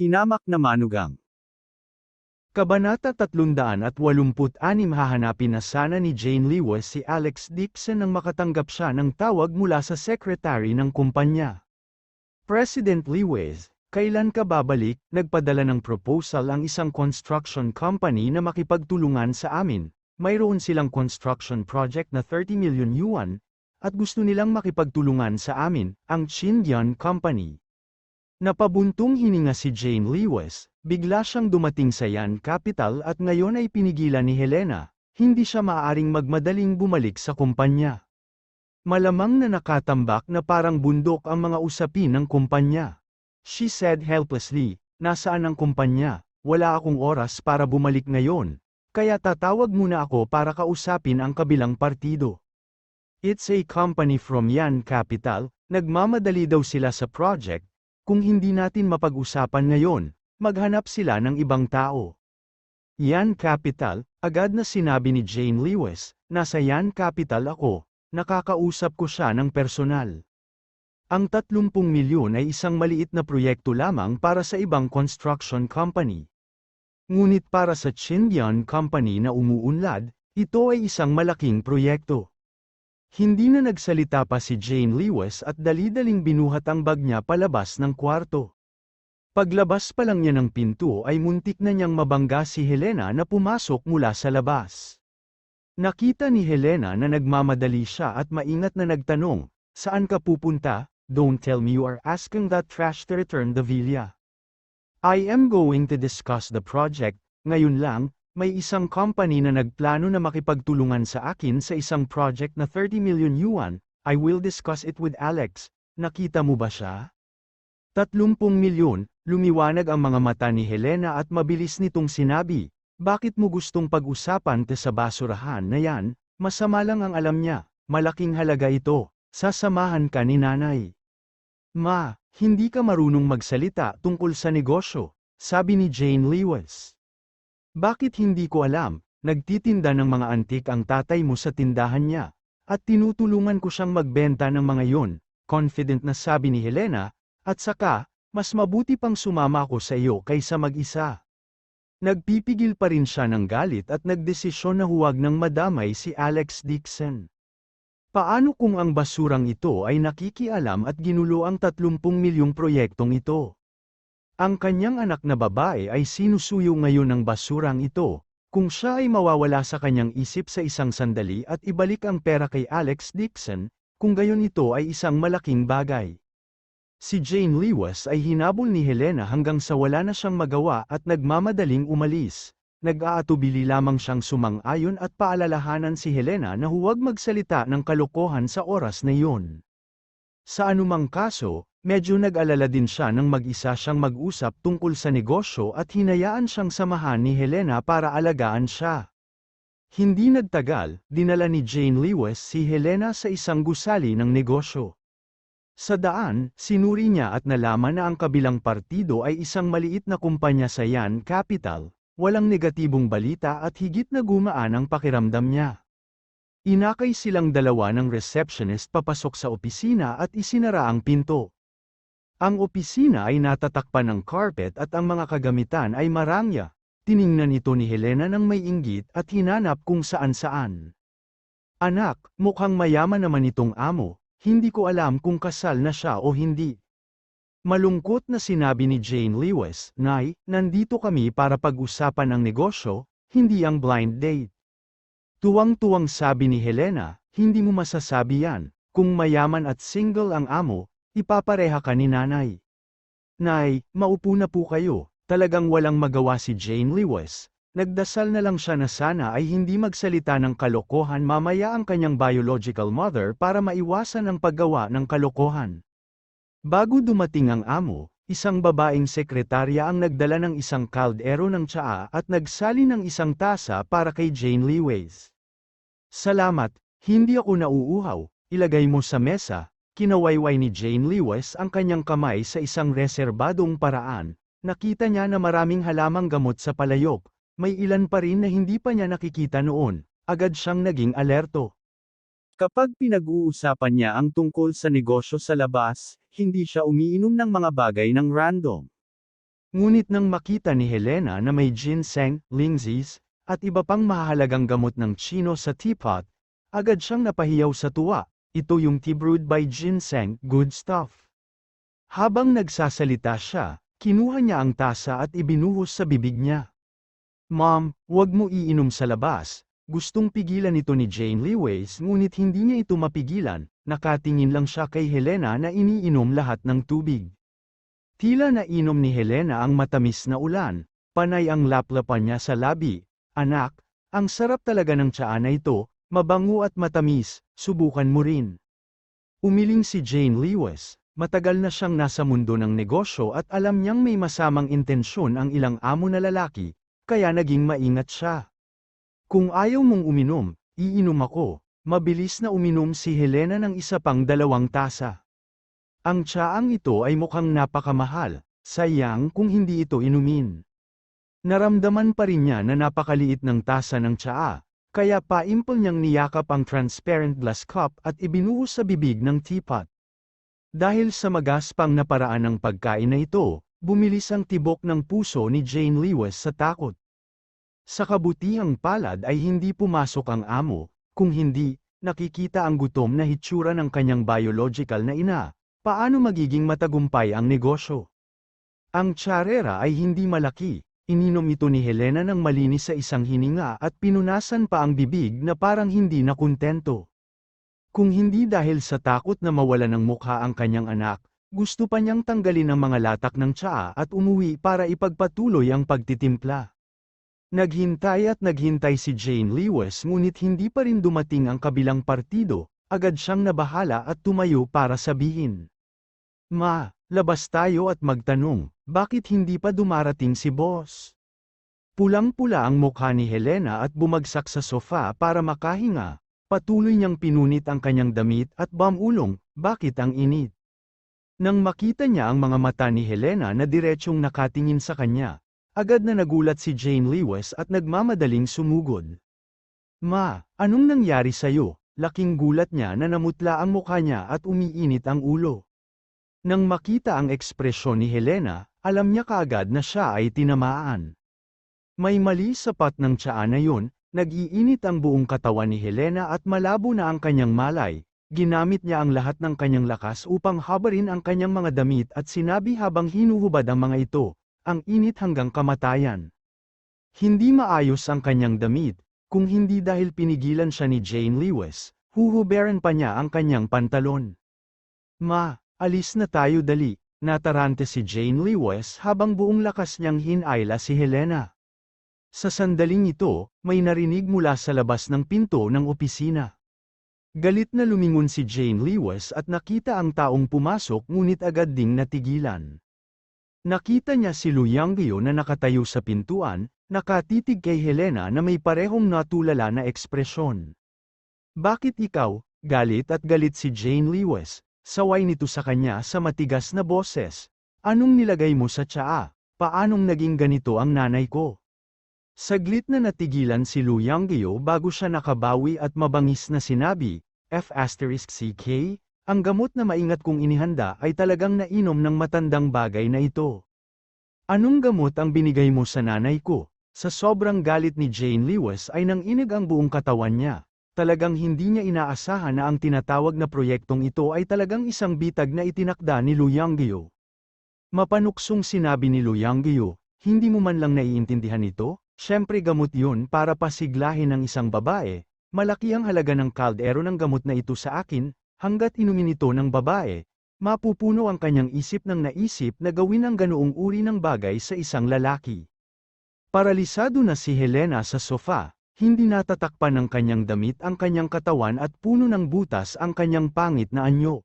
Hinamak na manugang. Kabanata 386. Hahanapin na sana ni Jane Lewis si Alex Dixon nang makatanggap siya ng tawag mula sa sekretary ng kumpanya. President Lewis, kailan ka babalik? Nagpadala ng proposal ang isang construction company na makipagtulungan sa amin. Mayroon silang construction project na 30 million yuan, at gusto nilang makipagtulungan sa amin, ang Xinjiang Company. Napabuntong hininga si Jane Lewis, bigla siyang dumating sa Yan Capital at ngayon ay pinigilan ni Helena, hindi siya maaaring magmadaling bumalik sa kumpanya. Malamang na nakatambak na parang bundok ang mga usapin ng kumpanya. She said helplessly, nasaan ang kumpanya? Wala akong oras para bumalik ngayon, kaya tatawag muna ako para kausapin ang kabilang partido. It's a company from Yan Capital, nagmamadali daw sila sa project. Kung hindi natin mapag-usapan ngayon, maghanap sila ng ibang tao. Yan Capital, agad na sinabi ni Jane Lewis, nasa Yan Capital ako, nakakausap ko siya ng personal. Ang 30 milyon ay isang maliit na proyekto lamang para sa ibang construction company. Ngunit para sa Xinjiang Company na umuunlad, ito ay isang malaking proyekto. Hindi na nagsalita pa si Jane Lewis at dali-daling binuhat ang bag niya palabas ng kwarto. Paglabas pa lang niya ng pinto ay muntik na niyang mabangga si Helena na pumasok mula sa labas. Nakita ni Helena na nagmamadali siya at maingat na nagtanong, "Saan ka pupunta? Don't tell me you are asking that trash to return the villa. I am going to discuss the project, ngayon lang. May isang company na nagplano na makipagtulungan sa akin sa isang project na 30 million yuan, I will discuss it with Alex. Nakita mo ba siya?" 30 milyon, lumiwanag ang mga mata ni Helena at mabilis nitong sinabi, "Bakit mo gustong pag-usapan sa basurahan na yan? Masama lang ang alam niya, malaking halaga ito, sasamahan ka ni nanay." "Ma, hindi ka marunong magsalita tungkol sa negosyo," sabi ni Jane Lewis. "Bakit hindi ko alam, nagtitinda ng mga antik ang tatay mo sa tindahan niya, at tinutulungan ko siyang magbenta ng mga yon," confident na sabi ni Helena, "at saka, mas mabuti pang sumama ako sa iyo kaysa mag-isa." Nagpipigil pa rin siya ng galit at nagdesisyon na huwag nang madamay si Alex Dixon. Paano kung ang basurang ito ay nakikialam at ginulo ang 30 milyong proyektong ito? Ang kanyang anak na babae ay sinusuyo ngayon ng basurang ito, kung siya ay mawawala sa kanyang isip sa isang sandali at ibalik ang pera kay Alex Dixon, kung gayon ito ay isang malaking bagay. Si Jane Lewis ay hinabol ni Helena hanggang sa wala na siyang magawa at nagmamadaling umalis. Nag-aatubili lamang siyang sumang-ayon at paalalahanan si Helena na huwag magsalita ng kalokohan sa oras na iyon. Sa anumang kaso, medyo nag-alala din siya nang mag-isa siyang mag-usap tungkol sa negosyo at hinayaan siyang samahan ni Helena para alagaan siya. Hindi nagtagal, dinala ni Jane Lewis si Helena sa isang gusali ng negosyo. Sa daan, sinuri niya at nalaman na ang kabilang partido ay isang maliit na kumpanya sa Yan Capital, walang negatibong balita at higit na gumaan ang pakiramdam niya. Inakay silang dalawa ng receptionist papasok sa opisina at isinara ang pinto. Ang opisina ay natatakpan ng carpet at ang mga kagamitan ay marangya. Tiningnan ito ni Helena ng may inggit at hinanap kung saan-saan. "Anak, mukhang mayaman naman itong amo, hindi ko alam kung kasal na siya o hindi." Malungkot na sinabi ni Jane Lewis, "Nay, nandito kami para pag-usapan ang negosyo, hindi ang blind date." Tuwang-tuwang sabi ni Helena, "Hindi mo masasabi yan, kung mayaman at single ang amo, ipapareha ka ni nanay." "Nay, maupo na po kayo." Talagang walang magawa si Jane Lewis. Nagdasal na lang siya na sana ay hindi magsalita ng kalokohan mamaya ang kanyang biological mother para maiwasan ang paggawa ng kalokohan. Bago dumating ang amo, isang babaeng sekretarya ang nagdala ng isang kaldero ng tsaa at nagsali ng isang tasa para kay Jane Lewis. "Salamat, hindi ako nauuhaw, ilagay mo sa mesa." Kinawayway ni Jane Lewis ang kanyang kamay sa isang reserbadong paraan. Nakita niya na maraming halamang gamot sa palayok, may ilan pa rin na hindi pa niya nakikita noon, agad siyang naging alerto. Kapag pinag-uusapan niya ang tungkol sa negosyo sa labas, hindi siya umiinom ng mga bagay ng random. Ngunit nang makita ni Helena na may ginseng, linzes, at iba pang mahahalagang gamot ng Chino sa teapot, agad siyang napahiyaw sa tuwa. Ito yung tea brewed by ginseng, good stuff. Habang nagsasalita siya, kinuha niya ang tasa at ibinuhos sa bibig niya. Mom, wag mo iinom sa labas. Gustong pigilan ito ni Jane Lewis ngunit hindi niya ito mapigilan, nakatingin lang siya kay Helena na iniinom lahat ng tubig. Tila nainom ni Helena ang matamis na ulan, panay ang laplapan niya sa labi. Anak, ang sarap talaga ng tsaa na ito, mabango at matamis, subukan mo rin. Umiling si Jane Lewis, matagal na siyang nasa mundo ng negosyo at alam niyang may masamang intensyon ang ilang amo na lalaki, kaya naging maingat siya. Kung ayaw mong uminom, iinom ako. Mabilis na uminom si Helena ng isa pang 2 tasa. Ang tsaang ito ay mukhang napakamahal, sayang kung hindi ito inumin. Naramdaman pa rin niya na napakaliit ng tasa ng tsaa, kaya paimpol niyang niyakap ang transparent glass cup at ibinuhos sa bibig ng teapot. Dahil sa magaspang na paraan ng pagkain na ito, bumilis ang tibok ng puso ni Jane Lewis sa takot. Sa kabutihang palad ay hindi pumasok ang amo, kung hindi, nakikita ang gutom na hitsura ng kanyang biological na ina. Paano magiging matagumpay ang negosyo? Ang tsarera ay hindi malaki. Ininom ito ni Helena ng malinis sa isang hininga at pinunasan pa ang bibig na parang hindi nakuntento. Kung hindi dahil sa takot na mawala ng mukha ang kanyang anak, gusto pa niyang tanggalin ang mga latak ng tsaa at umuwi para ipagpatuloy ang pagtitimpla. Naghintay at naghintay si Jane Lewis ngunit hindi pa rin dumating ang kabilang partido, agad siyang nabahala at tumayo para sabihin. Ma, labas tayo at magtanong, bakit hindi pa dumarating si boss? Pulang-pula ang mukha ni Helena at bumagsak sa sofa para makahinga, patuloy niyang pinunit ang kanyang damit at bamulong, bakit ang init? Nang makita niya ang mga mata ni Helena na diretsyong nakatingin sa kanya, agad na nagulat si Jane Lewis at nagmamadaling sumugod. Ma, anong nangyari sa'yo? Laking gulat niya na namutla ang mukha niya at umiinit ang ulo. Nang makita ang ekspresyon ni Helena, alam niya kaagad na siya ay tinamaan. May mali sa pat ng tsaa na yun, nag-iinit ang buong katawan ni Helena at malabo na ang kanyang malay. Ginamit niya ang lahat ng kanyang lakas upang habarin ang kanyang mga damit at sinabi habang hinuhubad ang mga ito, ang init hanggang kamatayan. Hindi maayos ang kanyang damit, kung hindi dahil pinigilan siya ni Jane Lewis, huhubaran pa niya ang kanyang pantalon. Ma, alis na tayo dali, natarante si Jane Lewis habang buong lakas niyang hinayla si Helena. Sa sandaling ito, may narinig mula sa labas ng pinto ng opisina. Galit na lumingon si Jane Lewis at nakita ang taong pumasok ngunit agad ding natigilan. Nakita niya si Lu Yanggyo na nakatayo sa pintuan, nakatitig kay Helena na may parehong natulala na ekspresyon. Bakit ikaw? Galit at galit si Jane Lewis. Saway nito sa kanya sa matigas na boses. Anong nilagay mo sa tsaa? Paanong naging ganito ang nanay ko? Saglit na natigilan si Lu Yanggyo bago siya nakabawi at mabangis na sinabi, F***CK, ang gamot na maingat kong inihanda ay talagang nainom ng matandang bagay na ito. Anong gamot ang binigay mo sa nanay ko? Sa sobrang galit ni Jane Lewis ay nanginig ang buong katawan niya. Talagang hindi niya inaasahan na ang tinatawag na proyektong ito ay talagang isang bitag na itinakda ni Lu Yanggyo. Mapanuksong sinabi ni Lu Yanggyo, hindi mo man lang naiintindihan ito? Siyempre gamot yun para pasiglahin ng isang babae, malaki ang halaga ng kaldero ng gamot na ito sa akin, hanggat inumin ito ng babae, mapupuno ang kanyang isip ng naisip na gawin ang ganoong uri ng bagay sa isang lalaki. Paralisado na si Helena sa sofa. Hindi natatakpan ng kanyang damit ang kanyang katawan at puno ng butas ang kanyang pangit na anyo.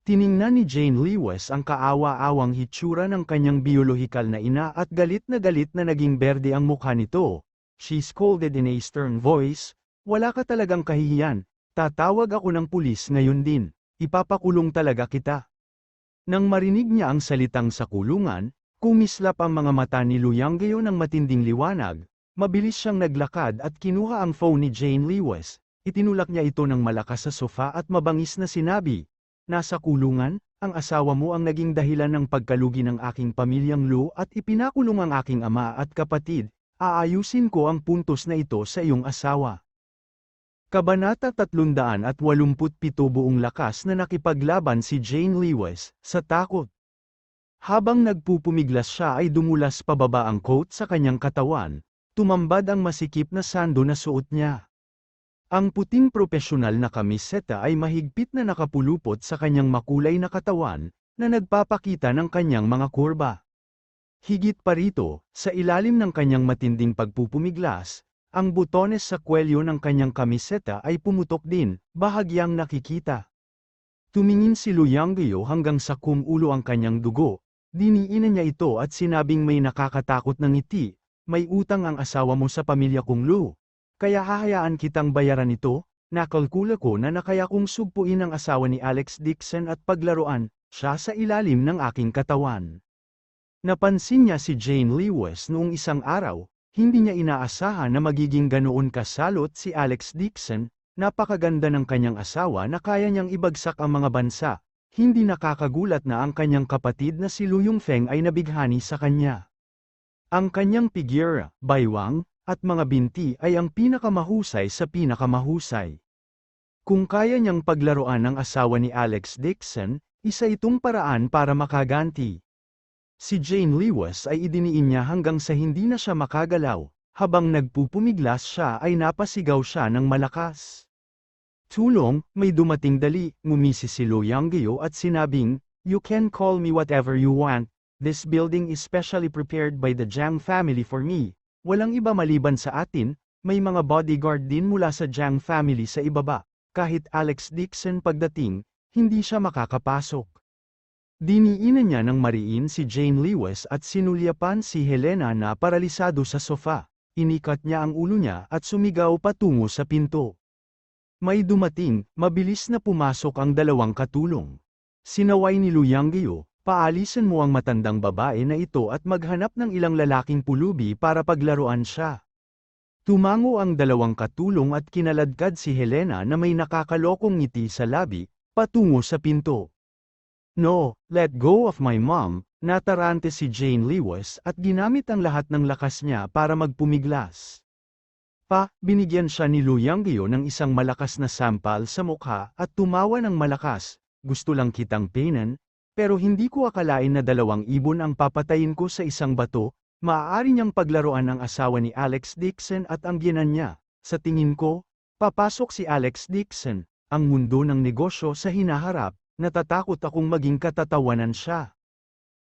Tiningnan ni Jane Lewis ang kaawa-awang hitsura ng kanyang biolohikal na ina at galit na naging berde ang mukha nito. She scolded in a stern voice, wala ka talagang kahihiyan, tatawag ako ng pulis ngayon din, ipapakulong talaga kita. Nang marinig niya ang salitang sa kulungan, kumislap ang mga mata ni Lu Yanggyo ng matinding liwanag. Mabilis siyang naglakad at kinuha ang phone ni Jane Lewis, itinulak niya ito ng malakas sa sofa at mabangis na sinabi, nasa kulungan, ang asawa mo ang naging dahilan ng pagkalugi ng aking pamilyang Lu at ipinakulong ang aking ama at kapatid. Aayusin ko ang puntos na ito sa iyong asawa. Kabanata 387 Buong lakas na nakipaglaban si Jane Lewis, sa takot. Habang nagpupumiglas siya ay dumulas pababa ang coat sa kanyang katawan, tumambad ang masikip na sando na suot niya. Ang puting propesyonal na kamiseta ay mahigpit na nakapulupot sa kanyang makulay na katawan, na nagpapakita ng kanyang mga kurba. Higit pa rito, sa ilalim ng kanyang matinding pagpupumiglas, ang butones sa kwelyo ng kanyang kamiseta ay pumutok din, bahagyang nakikita. Tumingin si Lu Yanggyo hanggang sa kumulo ang kanyang dugo, diniinan niya ito at sinabing may nakakatakot na ngiti, may utang ang asawa mo sa pamilya kong Lu. Kaya hahayaan kitang bayaran ito, nakalkula ko na kaya kong sugpuin ang asawa ni Alex Dixon at paglaruan siya sa ilalim ng aking katawan. Napansin niya si Jane Lewis noong isang araw, hindi niya inaasahan na magiging ganoon kasalot si Alex Dixon, napakaganda ng kanyang asawa na kaya niyang ibagsak ang mga bansa, hindi nakakagulat na ang kanyang kapatid na si Lu Yongfeng ay nabighani sa kanya. Ang kanyang figura, baywang, at mga binti ay ang pinakamahusay sa pinakamahusay. Kung kaya niyang paglaruan ang asawa ni Alex Dixon, isa itong paraan para makaganti. Si Jane Lewis ay idiniin niya hanggang sa hindi na siya makagalaw, habang nagpupumiglas siya ay napasigaw siya ng malakas. Tulong, may dumating dali, ngumisi si Lu Yanggyo at sinabing, "You can call me whatever you want, this building is specially prepared by the Jiang family for me. Walang iba maliban sa atin, may mga bodyguard din mula sa Jiang family sa ibaba, kahit Alex Dixon pagdating, hindi siya makakapasok." Diniinan niya ng mariin si Jane Lewis at sinulyapan si Helena na paralisado sa sofa, inikat niya ang ulo niya at sumigaw patungo sa pinto. May dumating, mabilis na pumasok ang dalawang katulong. Sinaway ni Lu Yanggyo, "Paalisan mo ang matandang babae na ito at maghanap ng ilang lalaking pulubi para paglaruan siya." Tumango ang dalawang katulong at kinaladkad si Helena na may nakakalokong ngiti sa labi, patungo sa pinto. "No, let go of my mom," natarante si Jane Lewis at ginamit ang lahat ng lakas niya para magpumiglas. Binigyan siya ni Lu Yanggyo ng isang malakas na sampal sa mukha at tumawa ng malakas, "Gusto lang kitang painan, pero hindi ko akalain na 2 ibon ang papatayin ko sa isang bato." Maaari niyang paglaruan ang asawa ni Alex Dixon at ang biyenan niya. Sa tingin ko, papasok si Alex Dixon, ang mundo ng negosyo sa hinaharap, natatakot akong maging katatawanan siya.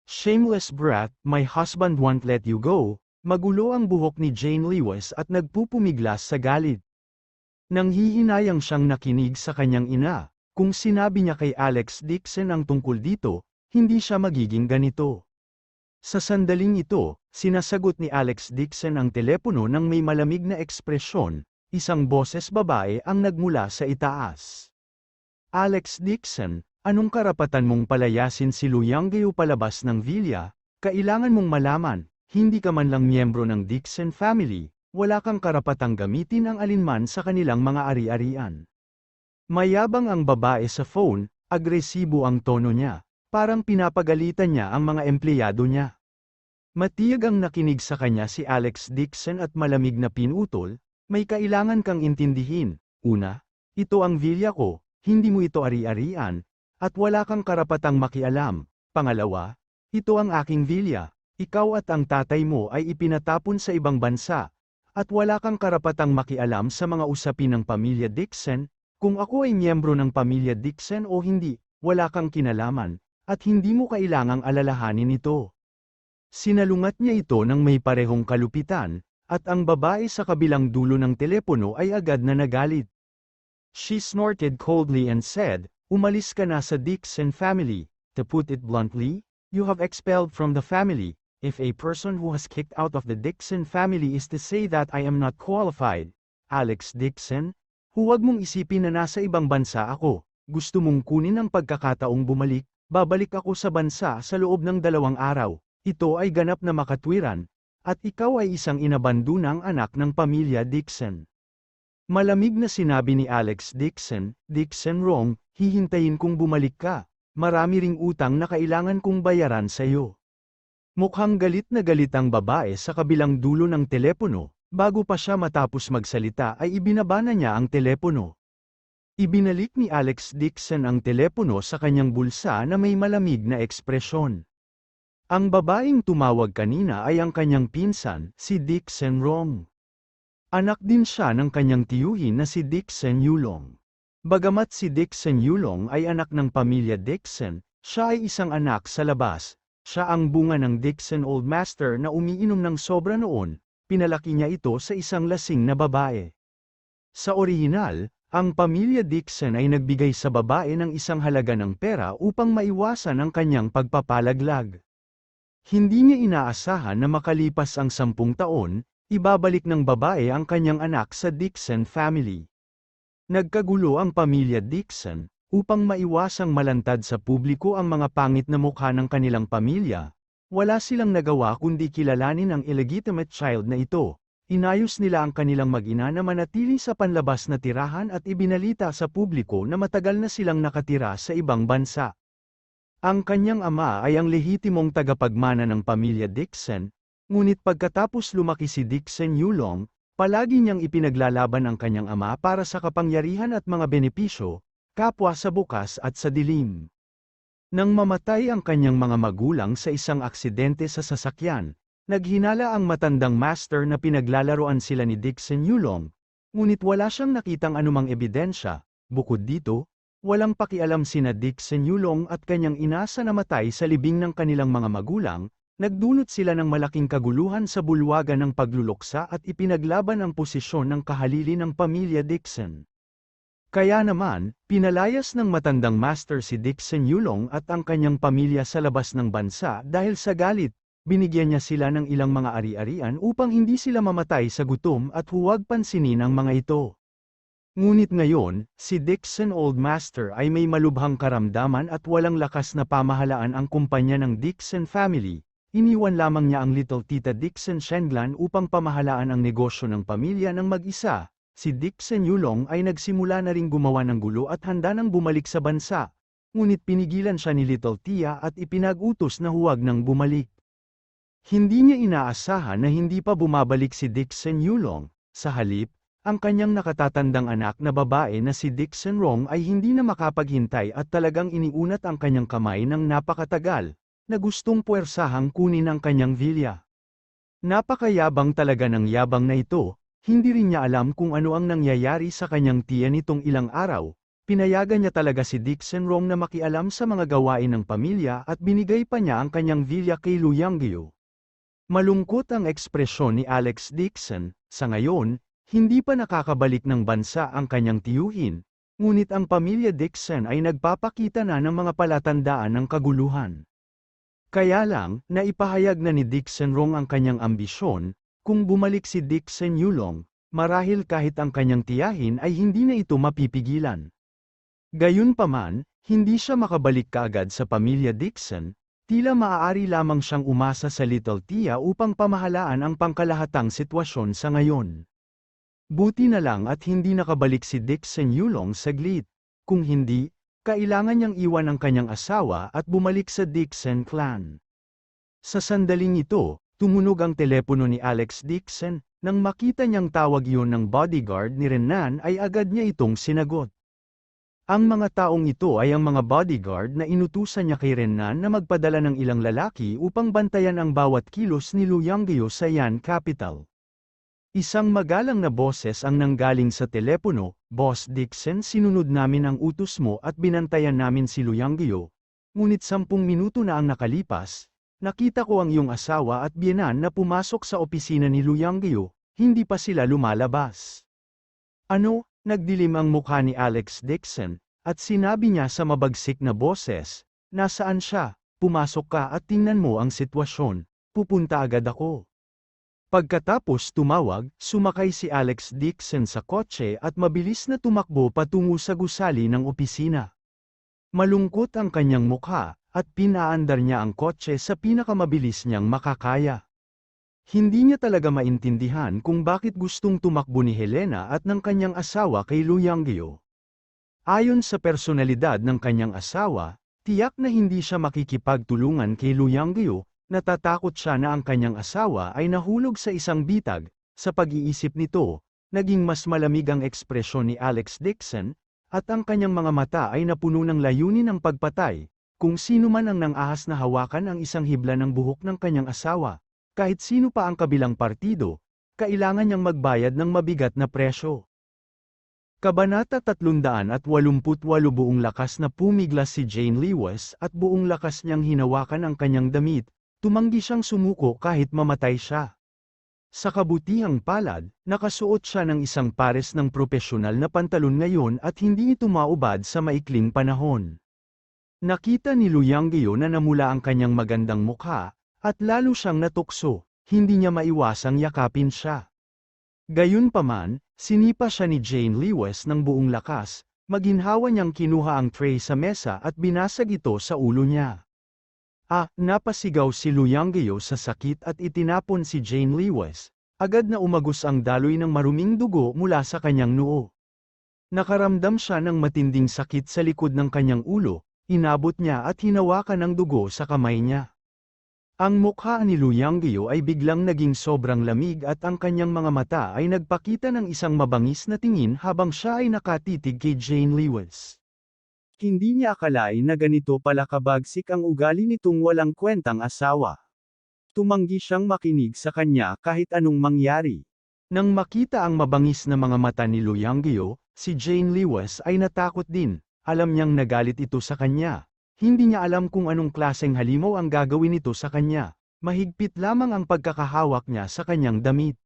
"Shameless brat, my husband won't let you go." Magulo ang buhok ni Jane Lewis at nagpupumiglas sa galit. Nanghihinayang siyang nakinig sa kanyang ina, kung sinabi niya kay Alex Dixon ang tungkol dito, hindi siya magiging ganito. Sa sandaling ito, sinasagot ni Alex Dixon ang telepono ng may malamig na ekspresyon, isang boses babae ang nagmula sa itaas. "Alex Dixon, anong karapatan mong palayasin si Lu Yanggyo palabas ng villa? Kailangan mong malaman, hindi ka man lang miyembro ng Dixon family, wala kang karapatang gamitin ang alinman sa kanilang mga ari-arian." Mayabang ang babae sa phone, agresibo ang tono niya, parang pinapagalitan niya ang mga empleyado niya. Matiyag ang nakinig sa kanya si Alex Dixon at malamig na pinutol, "May kailangan kang intindihin. Una, ito ang villa ko, hindi mo ito ari-arian, at wala kang karapatang makialam. Pangalawa, ito ang aking villa. Ikaw at ang tatay mo ay ipinatapon sa ibang bansa, at wala kang karapatang makialam sa mga usapin ng pamilya Dixon. Kung ako ay miyembro ng pamilya Dixon o hindi, wala kang kinalaman, at hindi mo kailangang alalahanin ito." Sinalungat niya ito ng may parehong kalupitan, at ang babae sa kabilang dulo ng telepono ay agad na nagalit. She snorted coldly and said, "Umalis ka na sa Dixon family. To put it bluntly, you have expelled from the family. If a person who has kicked out of the Dixon family is to say that I am not qualified, Alex Dixon, huwag mong isipin na nasa ibang bansa ako. Gusto mong kunin ang pagkakataong bumalik, babalik ako sa bansa sa loob ng 2 araw. Ito ay ganap na makatwiran, at ikaw ay isang inabandunang anak ng pamilya Dixon." Malamig na sinabi ni Alex Dixon, "Dixon wrong, hihintayin kong bumalik ka. marami ring utang na kailangan kong bayaran sa'yo. Mukhang galit na galit ang babae sa kabilang dulo ng telepono, bago pa siya matapos magsalita ay ibinaba na niya ang telepono. Ibinalik ni Alex Dixon ang telepono sa kanyang bulsa na may malamig na ekspresyon. Ang babaeng tumawag kanina ay ang kanyang pinsan, si Dixon Rong. Anak din siya ng kanyang tiyuhin na si Dixon Yulong. Bagamat si Dixon Yulong ay anak ng pamilya Dixon, siya ay isang anak sa labas. Siya ang bunga ng Dixon Old Master na umiinom ng sobra noon, pinalaki niya ito sa isang lasing na babae. Sa orihinal, ang pamilya Dixon ay nagbigay sa babae ng isang halaga ng pera upang maiwasan ang kanyang pagpapalaglag. Hindi niya inaasahan na makalipas ang 10 taon, ibabalik ng babae ang kanyang anak sa Dixon family. Nagkagulo ang pamilya Dixon, upang maiwasang malantad sa publiko ang mga pangit na mukha ng kanilang pamilya. Wala silang nagawa kundi kilalanin ang illegitimate child na ito. Inayos nila ang kanilang mag-ina na manatili sa panlabas na tirahan at ibinalita sa publiko na matagal na silang nakatira sa ibang bansa. Ang kanyang ama ay ang lehitimong tagapagmana ng pamilya Dixon, ngunit pagkatapos lumaki si Dixon Yulong, palagi niyang ipinaglalaban ang kanyang ama para sa kapangyarihan at mga benepisyo, kapwa sa bukas at sa dilim. Nang mamatay ang kanyang mga magulang sa isang aksidente sa sasakyan, naghinala ang matandang master na pinaglalaroan sila ni Dixon Yulong, ngunit wala siyang nakitang anumang ebidensya. Bukod dito, walang pakialam sina Dixon Yulong at kanyang ina sa namatay sa libing ng kanilang mga magulang, nagdulot sila ng malaking kaguluhan sa bulwagan ng pagluluksa at ipinaglaban ang posisyon ng kahalili ng pamilya Dixon. Kaya naman, pinalayas ng matandang master si Dixon Yulong at ang kanyang pamilya sa labas ng bansa dahil sa galit, binigyan niya sila ng ilang mga ari-arian upang hindi sila mamatay sa gutom at huwag pansinin ang mga ito. Ngunit ngayon, si Dixon Old Master ay may malubhang karamdaman at walang lakas na pamahalaan ang kumpanya ng Dixon family. Iniwan lamang niya ang Little Tita Dixon Shenglan upang pamahalaan ang negosyo ng pamilya ng mag-isa. Si Dixon Yulong ay nagsimula na ring gumawa ng gulo at handa nang bumalik sa bansa. Ngunit pinigilan siya ni Little Tia at ipinag-utos na huwag nang bumalik. Hindi niya inaasahan na hindi pa bumabalik si Dixon Yulong. Sa halip, ang kanyang nakatatandang anak na babae na si Dixon Rong ay hindi na makapaghintay at talagang iniunat ang kanyang kamay ng napakatagal, na gustong puwersahang kunin ang kanyang vilya. Napakayabang talaga ng yabang na ito, hindi rin niya alam kung ano ang nangyayari sa kanyang tiya nitong ilang araw, pinayagan niya talaga si Dixon Rong na makialam sa mga gawain ng pamilya at binigay pa niya ang kanyang vilya kay Lu Yanggyo. Malungkot ang ekspresyon ni Alex Dixon, sa ngayon, hindi pa nakakabalik ng bansa ang kanyang tiyuhin, ngunit ang pamilya Dixon ay nagpapakita na ng mga palatandaan ng kaguluhan. Kaya lang, naipahayag na ni Dixon Rong ang kanyang ambisyon, kung bumalik si Dixon Yulong, marahil kahit ang kanyang tiyahin ay hindi na ito mapipigilan. Gayunpaman, hindi siya makabalik kaagad sa pamilya Dixon, tila maaari lamang siyang umasa sa Little Tia upang pamahalaan ang pangkalahatang sitwasyon sa ngayon. Buti na lang at hindi nakabalik si Dixon Yulong saglit. Kung hindi, kailangan niyang iwan ang kanyang asawa at bumalik sa Dixon clan. Sa sandaling ito, tumunog ang telepono ni Alex Dixon. Nang makita niyang tawag iyon ng bodyguard ni Renan ay agad niya itong sinagot. Ang mga taong ito ay ang mga bodyguard na inutusan niya kay Renan na magpadala ng ilang lalaki upang bantayan ang bawat kilos ni Lu Yanggyo sa Yan Capital. Isang magalang na boses ang nanggaling sa telepono, "Boss Dixon, sinunod namin ang utos mo at binantayan namin si Lu Yanggyo. Ngunit 10 minuto na ang nakalipas, nakita ko ang iyong asawa at biyenan na pumasok sa opisina ni Lu Yanggyo, hindi pa sila lumalabas." Ano? Nagdilim ang mukha ni Alex Dixon, at sinabi niya sa mabagsik na boses, "Nasaan siya? Pumasok ka at tingnan mo ang sitwasyon. Pupunta agad ako." Pagkatapos tumawag, sumakay si Alex Dixon sa kotse at mabilis na tumakbo patungo sa gusali ng opisina. Malungkot ang kanyang mukha, at pinaandar niya ang kotse sa pinakamabilis niyang makakaya. Hindi niya talaga maintindihan kung bakit gustong tumakbo ni Helena at ng kanyang asawa kay Lu Yanggyo. Ayon sa personalidad ng kanyang asawa, Tiyak na hindi siya makikipagtulungan kay Lu Yanggyo, natatakot siya na ang kanyang asawa ay nahulog sa isang bitag. Sa pag-iisip nito, naging mas malamig ang ekspresyon ni Alex Dixon, at ang kanyang mga mata ay napuno ng layunin ng pagpatay. Kung sino man ang nang-ahas na hawakan ang isang hibla ng buhok ng kanyang asawa, kahit sino pa ang kabilang partido, kailangan niyang magbayad ng mabigat na presyo. Kabanata 388. Buong lakas na pumiglas si Jane Lewis at buong lakas niyang hinawakan ang kanyang damit, tumanggi siyang sumuko kahit mamatay siya. Sa kabutihang palad, nakasuot siya ng isang pares ng propesyonal na pantalon ngayon at hindi ito maubad sa maikling panahon. Nakita ni Lu Yanggyo na namula ang kanyang magandang mukha, at lalo siyang natukso, hindi niya maiwasang yakapin siya. Gayunpaman, sinipa siya ni Jane Lewis ng buong lakas, maginhawa niyang kinuha ang tray sa mesa at binasag ito sa ulo niya. Napasigaw si Lu Yanggyo sa sakit at itinapon si Jane Lewis, agad na umagos ang daloy ng maruming dugo mula sa kanyang noo. Nakaramdam siya ng matinding sakit sa likod ng kanyang ulo, inabot niya at hinawakan ang dugo sa kamay niya. Ang mukha ni Lu Yanggyo ay biglang naging sobrang lamig at ang kanyang mga mata ay nagpakita ng isang mabangis na tingin habang siya ay nakatitig kay Jane Lewis. Hindi niya akalain na ganito pala kabagsik ang ugali nitong walang kwentang asawa. Tumanggi siyang makinig sa kanya kahit anong mangyari. Nang makita ang mabangis na mga mata ni Lu Yanggyo, si Jane Lewis ay natakot din. Alam niyang nagalit ito sa kanya. Hindi niya alam kung anong klaseng halimaw ang gagawin nito sa kanya. Mahigpit lamang ang pagkakahawak niya sa kanyang damit.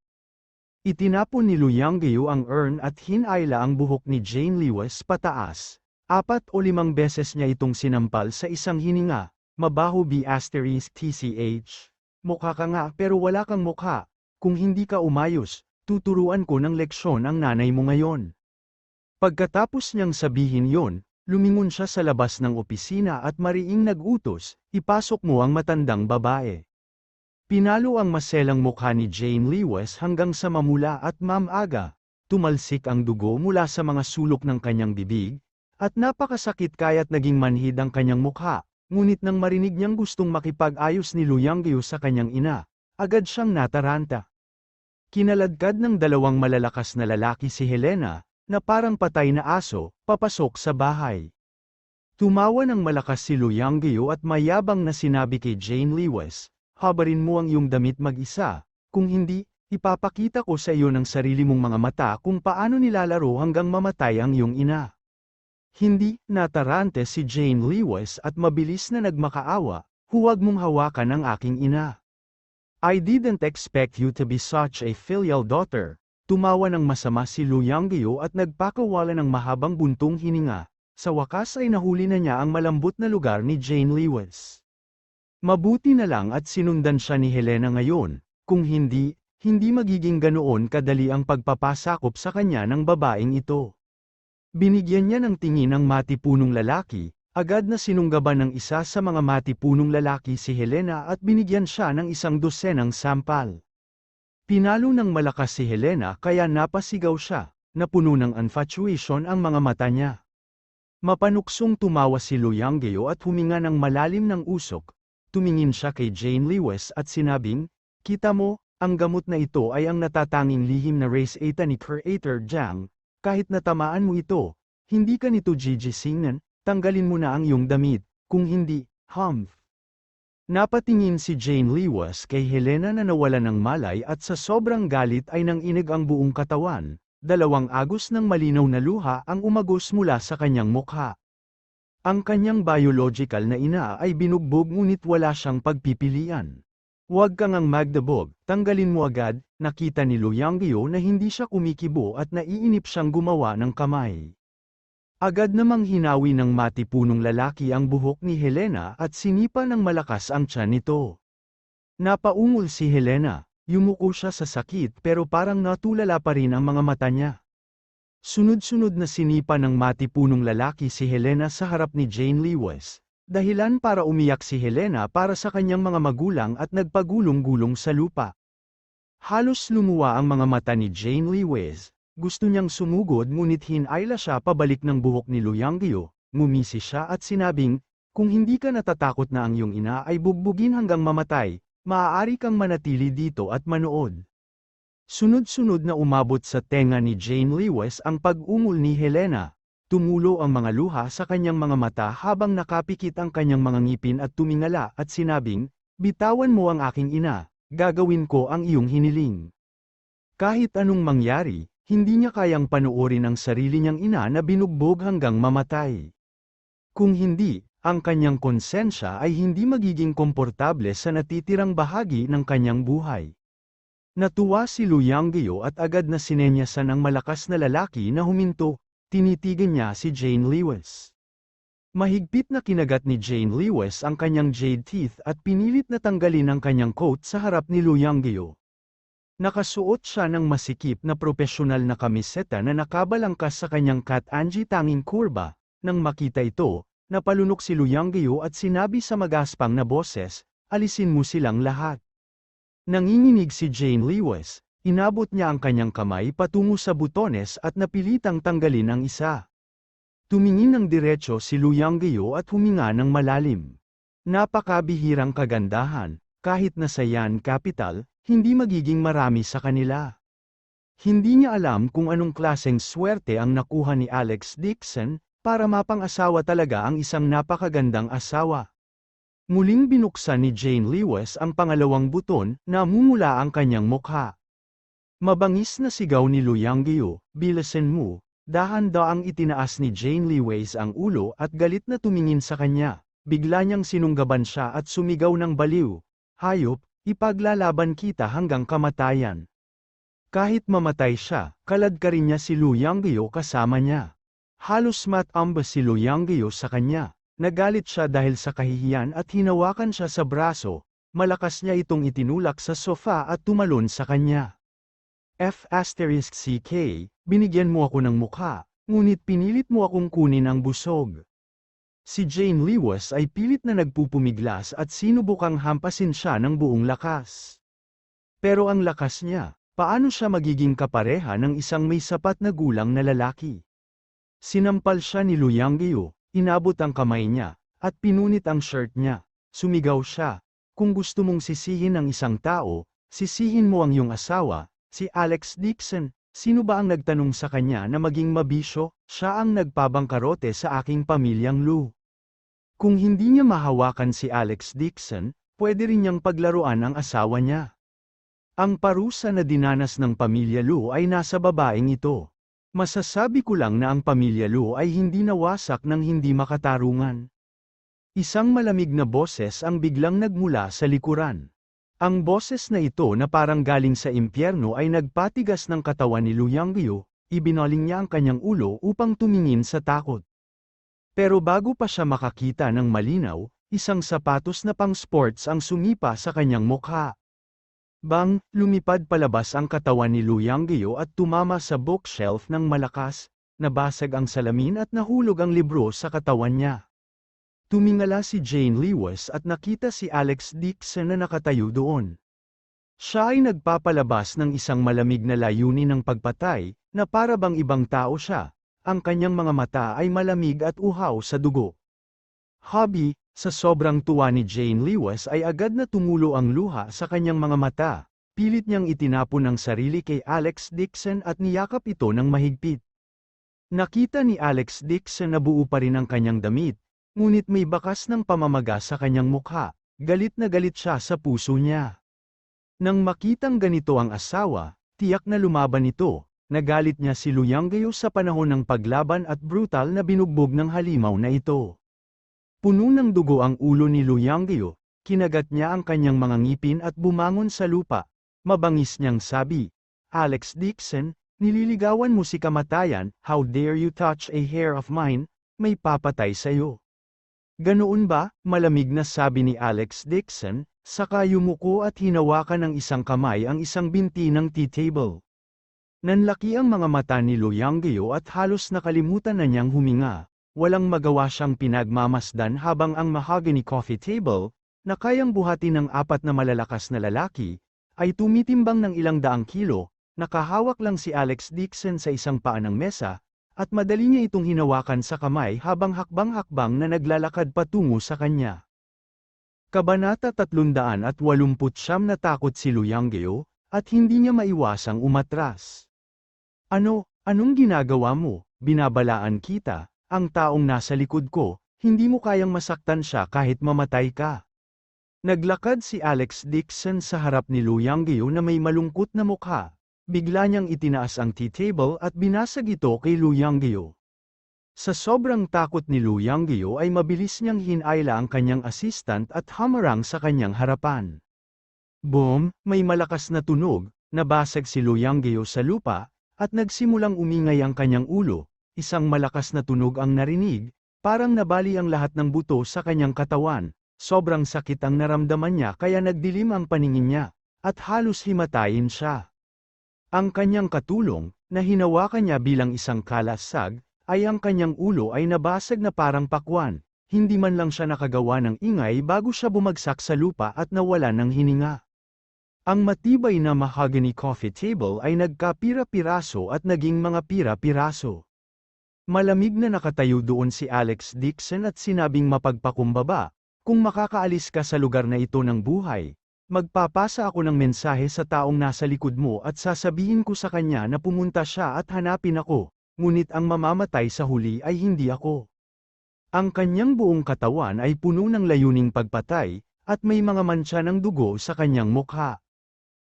Itinapon ni Lu Yanggyo ang urn at hinayla ang buhok ni Jane Lewis pataas. 4 o 5 beses niya itong sinampal sa isang hininga. Mabaho *TCH. Mukha ka nga pero wala kang mukha. Kung hindi ka umayos, tuturuan ko ng leksyon ang nanay mo ngayon. Pagkatapos niyang sabihin yon, lumingon siya sa labas ng opisina at mariing nag-utos, ipasok mo ang matandang babae. Pinalo ang maselang mukha ni Jane Lewis hanggang sa mamula at mamaga. Tumalsik ang dugo mula sa mga sulok ng kanyang bibig, at napakasakit kaya't naging manhid ang kanyang mukha, ngunit nang marinig niyang gustong makipag-ayos ni Lu Yanggyo sa kanyang ina, agad siyang nataranta. Kinaladkad ng dalawang malalakas na lalaki si Helena, na parang patay na aso, papasok sa bahay. Tumawa ng malakas si Lu Yanggyo at mayabang na sinabi kay Jane Lewis, habarin mo ang iyong damit mag-isa, kung hindi, ipapakita ko sa iyo ng sarili mong mga mata kung paano nilalaro hanggang mamatay ang iyong ina. Hindi, natarante si Jane Lewis at mabilis na nagmakaawa, huwag mong hawakan ang aking ina. I didn't expect you to be such a filial daughter. Tumawa ng masama si Lu Yanggyo at nagpakawala ng mahabang buntong hininga. Sa wakas ay nahuli na niya ang malambot na lugar ni Jane Lewis. Mabuti na lang at sinundan siya ni Helena ngayon, kung hindi, hindi magiging ganoon kadali ang pagpapasakop sa kanya ng babaeng ito. Binigyan niya ng tingin ang matipunong lalaki, agad na sinunggaban ng isa sa mga matipunong lalaki si Helena at binigyan siya ng 100 sampal. Pinalo ng malakas si Helena kaya napasigaw siya, napuno ng infatuation ang mga mata niya. Mapanuksong tumawa si Lu Yanggyo at huminga ng malalim ng usok. Tumingin siya kay Jane Lewis at sinabing, kita mo, ang gamot na ito ay ang natatanging lihim na race eta ni Creator Jiang, kahit natamaan mo ito, hindi ka nito gigisingnan, tanggalin mo na ang iyong damit, kung hindi, humph. Napatingin si Jane Lewis kay Helena na nawala ng malay at sa sobrang galit ay nanginig ang buong katawan, 2 agos ng malinaw na luha ang umagos mula sa kanyang mukha. Ang kanyang biological na ina ay binugbog ngunit wala siyang pagpipilian. Huwag kang ang magdabog, tanggalin mo agad, nakita ni Lu Yanggyo na hindi siya kumikibo at naiinip siyang gumawa ng kamay. Agad namang hinawi ng matipunong lalaki ang buhok ni Helena at sinipa ng malakas ang tiyan nito. Napaungol si Helena, yumuko siya sa sakit pero parang natulala pa rin ang mga mata niya. Sunod-sunod na sinipa ng matipunong lalaki si Helena sa harap ni Jane Lewis, dahilan para umiyak si Helena para sa kanyang mga magulang at nagpagulong-gulong sa lupa. Halos lumuwa ang mga mata ni Jane Lewis. Gusto niyang sumugod ngunit hinayla siya pabalik ng buhok ni Lu Yanggyo, ngumisi siya at sinabing, Kung hindi ka natatakot na ang iyong ina ay bugbugin hanggang mamatay, maaari kang manatili dito at manood. Sunod-sunod na umabot sa tenga ni Jane Lewis ang pag-ungol ni Helena. Tumulo ang mga luha sa kanyang mga mata habang nakapikit ang kanyang mga ngipin at tumingala at sinabing, "Bitawan mo ang aking ina, gagawin ko ang iyong hiniling." Kahit anong mangyari, hindi niya kayang panuorin ang sarili niyang ina na binugbog hanggang mamatay. Kung hindi, ang kanyang konsensya ay hindi magiging komportable sa natitirang bahagi ng kanyang buhay. Natuwa si Lu Yanggyo at agad na sinenyasan ang malakas na lalaki na huminto. Tinitigan niya si Jane Lewis. Mahigpit na kinagat ni Jane Lewis ang kanyang jade teeth at pinilit na tanggalin ang kanyang coat sa harap ni Lu Yanggyo. Nakasuot siya ng masikip na propesyonal na kamiseta na nakabalangkas sa kanyang kat-anji tanging kurba. Nang makita ito, napalunok si Lu Yanggyo at sinabi sa magaspang na boses, "Alisin mo silang lahat." Nanginginig si Jane Lewis. Inabot niya ang kanyang kamay patungo sa butones at napilitang tanggalin ang isa. Tumingin ng diretso si Lu Yanggyo at huminga ng malalim. Napakabihirang kagandahan, kahit nasa Yan Capital, hindi magiging marami sa kanila. Hindi niya alam kung anong klaseng swerte ang nakuha ni Alex Dixon, para mapang-asawa talaga ang isang napakagandang asawa. Muling binuksan ni Jane Lewis ang pangalawang buton, namumula ang kanyang mukha. Mabangis na sigaw ni Lu Yanggyo, "Bilisan mo." Dahan-daang itinaas ni Jane Lewis ang ulo at galit na tumingin sa kanya. Bigla niyang sinunggaban siya at sumigaw ng baliw, "Hayop, ipaglalaban kita hanggang kamatayan." Kahit mamatay siya, kaladkarin niya si Lu Yanggyo kasama niya. Halos matamba si Lu Yanggyo sa kanya. Nagalit siya dahil sa kahihiyan at hinawakan siya sa braso. Malakas niya itong itinulak sa sofa at tumalon sa kanya. F***CK, binigyan mo ako ng mukha, ngunit pinilit mo akong kunin ang busog. Si Jane Lewis ay pilit na nagpupumiglas at sinubukang hampasin siya ng buong lakas. Pero ang lakas niya, paano siya magiging kapareha ng isang may sapat na gulang na lalaki? Sinampal siya ni Lu Yanggyo, inabot ang kamay niya, at pinunit ang shirt niya. Sumigaw siya, "Kung gusto mong sisihin ang isang tao, sisihin mo ang iyong asawa." Si Alex Dixon, sino ba ang nagtanong sa kanya na maging mabisyo? Siya ang nagpabangkarote sa aking pamilyang Lu. Kung hindi niya mahawakan si Alex Dixon, pwede rin niyang paglaruan ang asawa niya. Ang parusa na dinanas ng pamilya Lu ay nasa babaeng ito. Masasabi ko lang na ang pamilya Lu ay hindi nawasak ng hindi makatarungan. Isang malamig na boses ang biglang nagmula sa likuran. Ang boses na ito na parang galing sa impyerno ay nagpatigas ng katawan ni Lu Yanggyo, ibinaling niya ang kanyang ulo upang tumingin sa takot. Pero bago pa siya makakita ng malinaw, isang sapatos na pang-sports ang sumipa sa kanyang mukha. Bang, lumipad palabas ang katawan ni Lu Yanggyo at tumama sa bookshelf ng malakas, nabasag ang salamin at nahulog ang libro sa katawan niya. Tumingala si Jane Lewis at nakita si Alex Dixon na nakatayo doon. Siya ay nagpapalabas ng isang malamig na layunin ng pagpatay, na para bang ibang tao siya. Ang kanyang mga mata ay malamig at uhaw sa dugo. Hobby, sa sobrang tuwa ni Jane Lewis ay agad na tumulo ang luha sa kanyang mga mata. Pilit niyang itinapon ang sarili kay Alex Dixon at niyakap ito ng mahigpit. Nakita ni Alex Dixon na buo pa rin ang kanyang damit. Ngunit may bakas ng pamamaga sa kanyang mukha, galit na galit siya sa puso niya. Nang makitang ganito ang asawa, tiyak na lumaban ito, nagalit niya si Lu Yanggyo sa panahon ng paglaban at brutal na binugbog ng halimaw na ito. Puno ng dugo ang ulo ni Lu Yanggyo, kinagat niya ang kanyang mga ngipin at bumangon sa lupa. Mabangis niyang sabi, "Alex Dixon, nililigawan mo si kamatayan, how dare you touch a hair of mine, may papatay sa'yo." "Ganoon ba?" malamig na sabi ni Alex Dixon, saka yumuko at hinawakan ng isang kamay ang isang binti ng tea table. Nanlaki ang mga mata ni Lu Yanggyo at halos nakalimutan na niyang huminga. Walang magawa siyang pinagmamasdan habang ang mahogany coffee table, na kayang buhatin ng 4 na malalakas na lalaki, ay tumitimbang ng ilang daang kilo. Nakahawak lang si Alex Dixon sa isang paa ng mesa, at madali niya itong hinawakan sa kamay habang hakbang-hakbang na naglalakad patungo sa kanya. Kabanata 389. Natakot si Lu Yanggeo, at hindi niya maiwasang umatras. Anong ginagawa mo? Binabalaan kita, ang taong nasa likod ko, hindi mo kayang masaktan siya kahit mamatay ka. Naglakad si Alex Dixon sa harap ni Lu Yanggeo na may malungkot na mukha. Bigla niyang itinaas ang tea table at binasag ito kay Lu Yanggeo. Sa sobrang takot ni Lu Yanggeo ay mabilis niyang hinayla ang kanyang assistant at hamarang sa kanyang harapan. Boom! May malakas na tunog, nabasag si Lu Yanggeo sa lupa, at nagsimulang umingay ang kanyang ulo. Isang malakas na tunog ang narinig, parang nabali ang lahat ng buto sa kanyang katawan. Sobrang sakit ang naramdaman niya kaya nagdilim ang paningin niya, at halos himatayin siya. Ang kanyang katulong, na hinawakan niya bilang isang kalasag, ay ang kanyang ulo ay nabasag na parang pakwan. Hindi man lang siya nakagawa ng ingay bago siya bumagsak sa lupa at nawalan ng hininga. Ang matibay na mahogany coffee table ay nagkapira-piraso at naging mga pira-piraso. Malamig na nakatayo doon si Alex Dixon at sinabing mapagpakumbaba, "Kung makakaalis ka sa lugar na ito ng buhay, magpapasa ako ng mensahe sa taong nasa likod mo at sasabihin ko sa kanya na pumunta siya at hanapin ako, ngunit ang mamamatay sa huli ay hindi ako." Ang kanyang buong katawan ay puno ng layuning pagpatay, at may mga mantsa ng dugo sa kanyang mukha.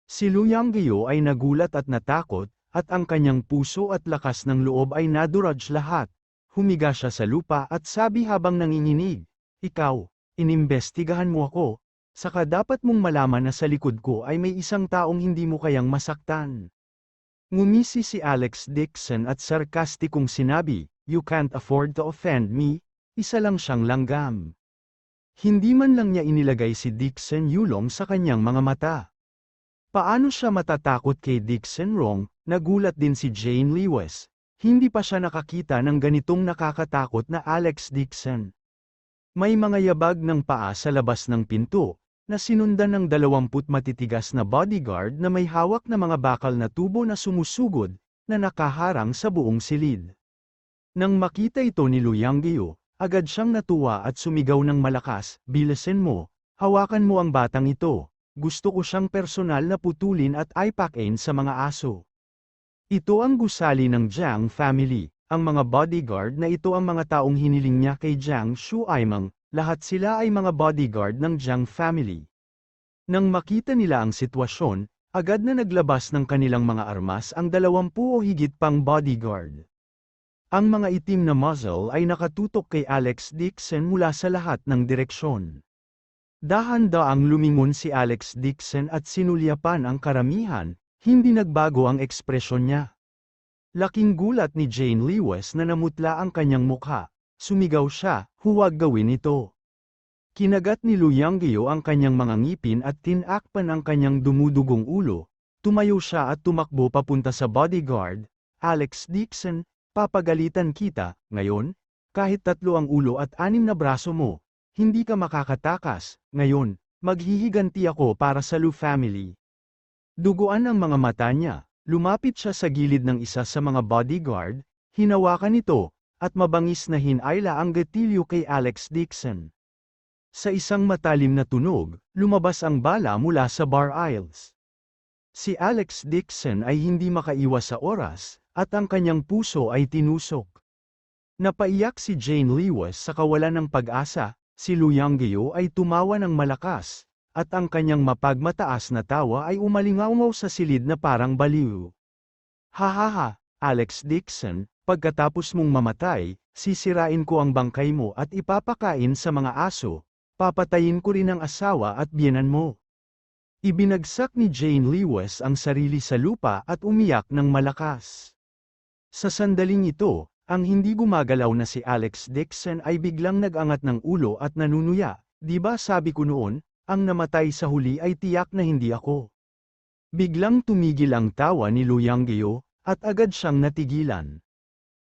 Si Lu Yanggeo ay nagulat at natakot, at ang kanyang puso at lakas ng loob ay naduraj lahat. Humiga siya sa lupa at sabi habang nanginginig, "Ikaw, inimbestigahan mo ako, saka dapat mong malaman na sa likod ko ay may isang taong hindi mo kayang masaktan." Ngumisi si Alex Dixon at sarkastikong sinabi, "You can't afford to offend me." Isa lang siyang langgam. Hindi man lang niya inilagay si Dixon Yulong sa kanyang mga mata. Paano siya matatakot kay Dixon Wrong? Nagulat din si Jane Lewis. Hindi pa siya nakakita ng ganitong nakakatakot na Alex Dixon. May mga yabag ng paa sa labas ng pinto, na sinundan ng 20 matitigas na bodyguard na may hawak na mga bakal na tubo na sumusugod, na nakaharang sa buong silid. Nang makita ito ni Lu Yanggeo, agad siyang natuwa at sumigaw ng malakas, "Bilisin mo, hawakan mo ang batang ito, gusto ko siyang personal na putulin at ipakin sa mga aso." Ito ang gusali ng Jiang family. Ang mga bodyguard na ito ang mga taong hiniling niya kay Jiang Shuaimang, lahat sila ay mga bodyguard ng Jiang family. Nang makita nila ang sitwasyon, agad na naglabas ng kanilang mga armas ang 20 o higit pang bodyguard. Ang mga itim na muzzle ay nakatutok kay Alex Dixon mula sa lahat ng direksyon. Dahan-daang lumingon si Alex Dixon at sinulyapan ang karamihan, hindi nagbago ang ekspresyon niya. Laking gulat ni Jane Lewis na namutla ang kanyang mukha. Sumigaw siya, "Huwag gawin ito." Kinagat ni Lu Yanggeo ang kanyang mga ngipin at tinakpan ang kanyang dumudugong ulo. Tumayo siya at tumakbo papunta sa bodyguard. "Alex Dixon, papagalitan kita, ngayon? Kahit 3 ang ulo at 6 na braso mo, hindi ka makakatakas. Ngayon, maghihiganti ako para sa Lu family." Duguan ang mga mata niya. Lumapit siya sa gilid ng isa sa mga bodyguard, hinawakan ito, at mabangis na hinayla ang gatilyo kay Alex Dixon. Sa isang matalim na tunog, lumabas ang bala mula sa bar aisles. Si Alex Dixon ay hindi makaiwas sa oras, at ang kanyang puso ay tinusok. Napaiyak si Jane Lewis sa kawalan ng pag-asa. Si Lu Yanggeo ay tumawa ng malakas, at ang kanyang mapagmataas na tawa ay umalingaungaw sa silid na parang baliw. "Hahaha, Alex Dixon, pagkatapos mong mamatay, sisirain ko ang bangkay mo at ipapakain sa mga aso, papatayin ko rin ang asawa at biyenan mo." Ibinagsak ni Jane Lewis ang sarili sa lupa at umiyak ng malakas. Sa sandaling ito, ang hindi gumagalaw na si Alex Dixon ay biglang nag-angat ng ulo at nanunuya, "Di ba sabi ko noon, ang namatay sa huli ay tiyak na hindi ako." Biglang tumigil ang tawa ni Lu Yanggeo, at agad siyang natigilan.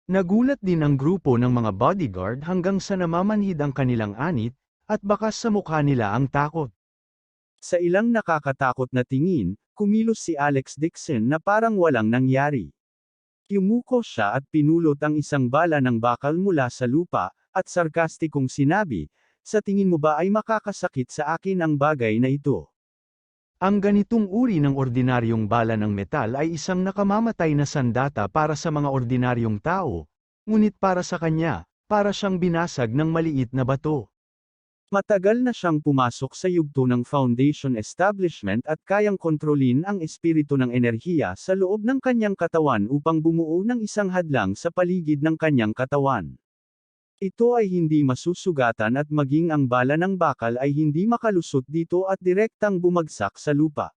Nagulat din ang grupo ng mga bodyguard hanggang sa namamanhid ang kanilang anit, at bakas sa mukha nila ang takot. Sa ilang nakakatakot na tingin, kumilos si Alex Dixon na parang walang nangyari. Yumuko siya at pinulot ang isang bala ng bakal mula sa lupa, at sarkastikong sinabi, sa tingin mo ba ay makakasakit sa akin ang bagay na ito? Ang ganitong uri ng ordinaryong bala ng metal ay isang nakamamatay na sandata para sa mga ordinaryong tao, ngunit para sa kanya, para siyang binasag ng maliit na bato. Matagal na siyang pumasok sa yugto ng Foundation Establishment at kayang kontrolin ang espiritu ng enerhiya sa loob ng kanyang katawan upang bumuo ng isang hadlang sa paligid ng kanyang katawan. Ito ay hindi masusugatan at maging ang bala ng bakal ay hindi makalusot dito at direktang bumagsak sa lupa.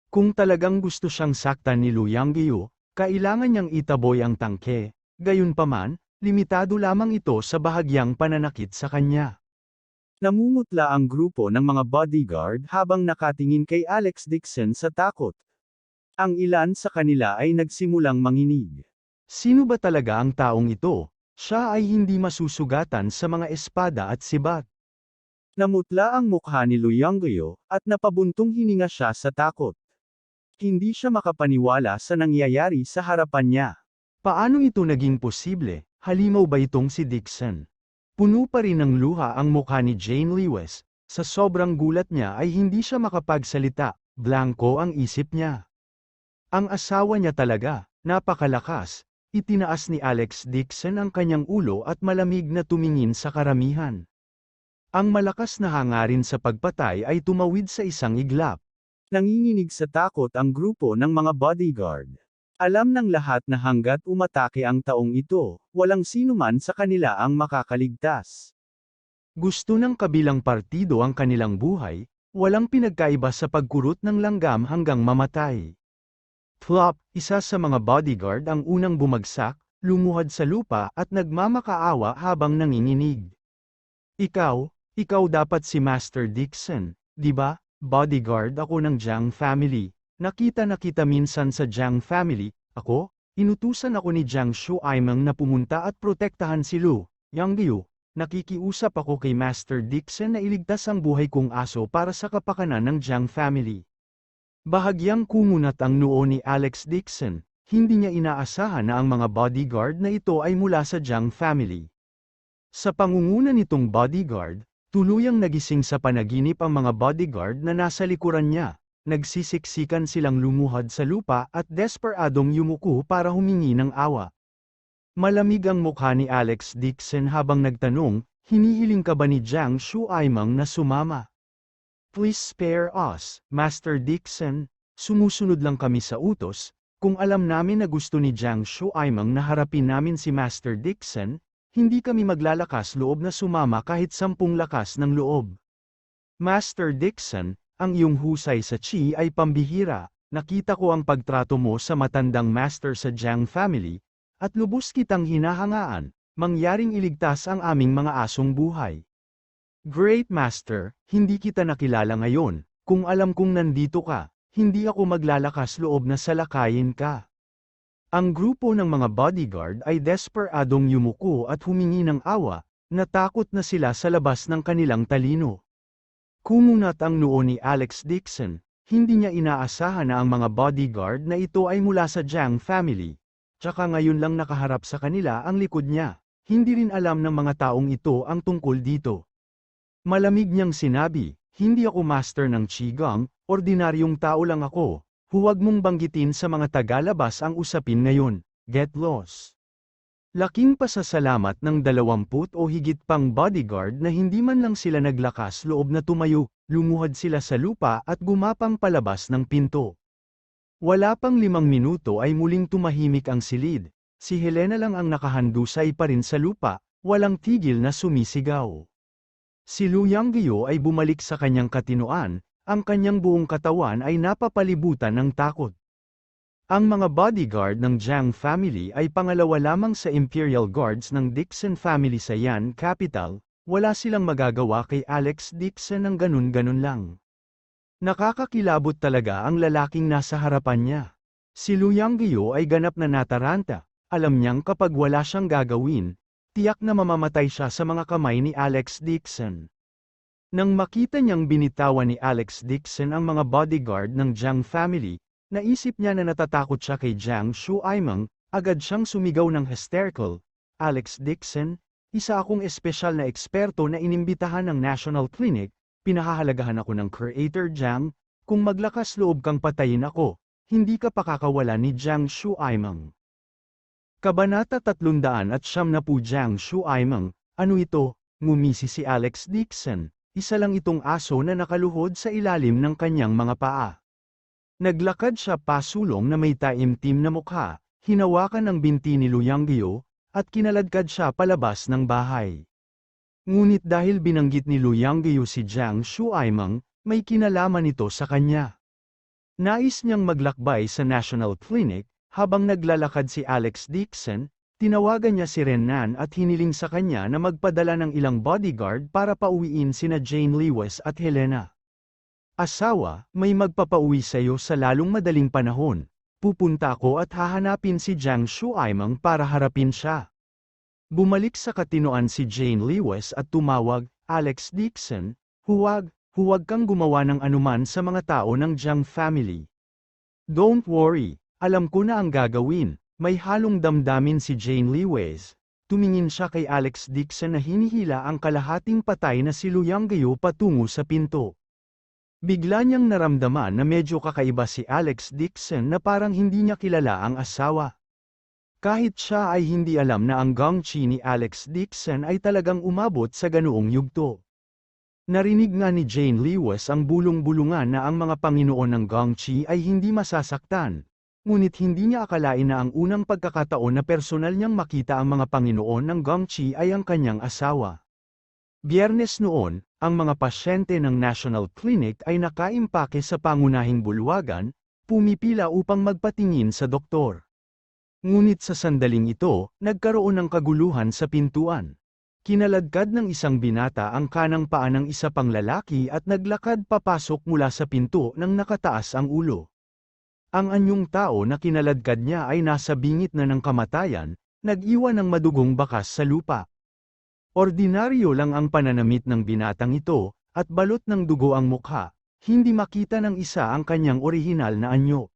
Kung talagang gusto siyang saktan ni Lu Yangyu, kailangan niyang itaboy ang tangke, gayunpaman, limitado lamang ito sa bahagyang pananakit sa kanya. Namumutla ang grupo ng mga bodyguard habang nakatingin kay Alex Dixon sa takot. Ang ilan sa kanila ay nagsimulang manginig. Sino ba talaga ang taong ito? Siya ay hindi masusugatan sa mga espada at sibat. Namutla ang mukha ni Lu Yangyu, at napabuntong hininga siya sa takot. Hindi siya makapaniwala sa nangyayari sa harapan niya. Paano ito naging posible? Halimaw ba itong si Dixon? Puno pa rin ng luha ang mukha ni Jane Lewis, sa sobrang gulat niya ay hindi siya makapagsalita, blanko ang isip niya. Ang asawa niya talaga, napakalakas. Itinaas ni Alex Dixon ang kanyang ulo at malamig na tumingin sa karamihan. Ang malakas na hangarin sa pagpatay ay tumawid sa isang iglap. Nanginginig sa takot ang grupo ng mga bodyguard. Alam ng lahat na hanggat umatake ang taong ito, walang sinuman sa kanila ang makakaligtas. Gusto ng kabilang partido ang kanilang buhay, walang pinagkaiba sa pagkurot ng langgam hanggang mamatay. Plop, isa sa mga bodyguard ang unang bumagsak, lumuhad sa lupa at nagmamakaawa habang nanginginig. Ikaw dapat si Master Dixon, di ba? Bodyguard ako ng Jiang family. Nakita minsan sa Jiang family, ako, inutusan ako ni Jiang Shuaimeng na pumunta at protektahan si Lu Yangyu. Nakikiusap ako kay Master Dixon na iligtas ang buhay kong aso para sa kapakanan ng Jiang family. Bahagyang kumunat ang noo ni Alex Dixon, hindi niya inaasahan na ang mga bodyguard na ito ay mula sa Jiang family. Sa pangunguna nitong bodyguard, tuluyang nagising sa panaginip ang mga bodyguard na nasa likuran niya, nagsisiksikan silang lumuhad sa lupa at desperadong yumuko para humingi ng awa. Malamig ang mukha ni Alex Dixon habang nagtanong, hinihiling ka ba ni Jiang Shuaimeng na sumama? Please spare us, Master Dixon, sumusunod lang kami sa utos, kung alam namin na gusto ni Jiang Shuaimeng na harapin namin si Master Dixon, hindi kami maglalakas loob na sumama kahit 10 lakas ng loob. Master Dixon, ang iyong husay sa chi ay pambihira, nakita ko ang pagtrato mo sa matandang master sa Jiang family, at lubos kitang hinahangaan, mangyaring iligtas ang aming mga asong buhay. Great Master, hindi kita nakilala ngayon, kung alam kong nandito ka, hindi ako maglalakas loob na salakayin ka. Ang grupo ng mga bodyguard ay desperadong yumuko at humingi ng awa, natakot na sila sa labas ng kanilang talino. Kumunat ang noo ni Alex Dixon, hindi niya inaasahan na ang mga bodyguard na ito ay mula sa Jiang family. Tsaka ngayon lang nakaharap sa kanila ang likod niya, hindi rin alam ng mga taong ito ang tungkol dito. Malamig niyang sinabi, hindi ako master ng Qigong, ordinaryong tao lang ako, huwag mong banggitin sa mga tagalabas ang usapin ngayon, get lost. Laking pasasalamat ng 20 o higit pang bodyguard na hindi man lang sila naglakas loob na tumayo, lumuhad sila sa lupa at gumapang palabas ng pinto. Wala pang 5 minuto ay muling tumahimik ang silid, si Helena lang ang nakahandusay pa rin sa lupa, walang tigil na sumisigaw. Si Lu Yangyu ay bumalik sa kanyang katinoan, ang kanyang buong katawan ay napapalibutan ng takot. Ang mga bodyguard ng Jiang family ay pangalawa lamang sa Imperial Guards ng Dixon family sa Yan capital, wala silang magagawa kay Alex Dixon ng ganun-ganun lang. Nakakakilabot talaga ang lalaking nasa harapan niya. Si Lu Yangyu ay ganap na nataranta, alam niyang kapag wala siyang gagawin, tiyak na mamamatay siya sa mga kamay ni Alex Dixon. Nang makita niyang binitawan ni Alex Dixon ang mga bodyguard ng Jiang family, naisip niya na natatakot siya kay Jiang Shuaimeng, Agad siyang sumigaw ng hysterical, Alex Dixon, isa akong espesyal na eksperto na inimbitahan ng National Clinic, pinahahalagahan ako ng Creator Jiang, kung maglakas loob kang patayin ako, hindi ka pakakawala ni Jiang Shuaimeng. Kabanata 300 Jiang Shuaimeng, ano ito? Ngumisi si Alex Dixon, isa lang itong aso na nakaluhod sa ilalim ng kanyang mga paa. Naglakad siya pasulong na may taimtim na mukha, hinawakan ang binti ni Lu Yanggyo, at kinaladkad siya palabas ng bahay. Ngunit dahil binanggit ni Lu Yanggyo si Jiang Shuaimeng, may kinalaman ito sa kanya. Nais niyang maglakbay sa National Clinic, habang naglalakad si Alex Dixon, tinawagan niya si Renan at hiniling sa kanya na magpadala ng ilang bodyguard para pauwiin sina Jane Lewis at Helena. Asawa, may magpapauwi sa'yo sa lalong madaling panahon. Pupunta ako at hahanapin si Jiang Shuaimeng para harapin siya. Bumalik sa katinoan si Jane Lewis at tumawag, Alex Dixon, huwag kang gumawa ng anuman sa mga tao ng Jiang family. Don't worry, alam ko na ang gagawin. May halong damdamin si Jane Lewis. Tumingin siya kay Alex Dixon na hinihila ang kalahating patay na si Lu Yanggyo patungo sa pinto. Bigla niyang naramdaman na medyo kakaiba si Alex Dixon na parang hindi niya kilala ang asawa. Kahit siya ay hindi alam na ang gongchi ni Alex Dixon ay talagang umabot sa ganoong yugto. Narinig nga ni Jane Lewis ang bulong-bulungan na ang mga Panginoon ng gongchi ay hindi masasaktan. Ngunit hindi niya akalain na ang unang pagkakataon na personal niyang makita ang mga Panginoon ng gongchi ay ang kanyang asawa. Biyernes noon, ang mga pasyente ng National Clinic ay nakaimpake sa pangunahing bulwagan, pumipila upang magpatingin sa doktor. Ngunit sa sandaling ito, nagkaroon ng kaguluhan sa pintuan. Kinaladkad ng isang binata ang kanang paa ng isa pang lalaki at naglakad papasok mula sa pinto nang nakataas ang ulo. Ang anyong tao na kinaladkad niya ay nasa bingit na ng kamatayan, nag-iwan ng madugong bakas sa lupa. Ordinaryo lang ang pananamit ng binatang ito, at balot ng dugo ang mukha, hindi makita ng isa ang kanyang orihinal na anyo.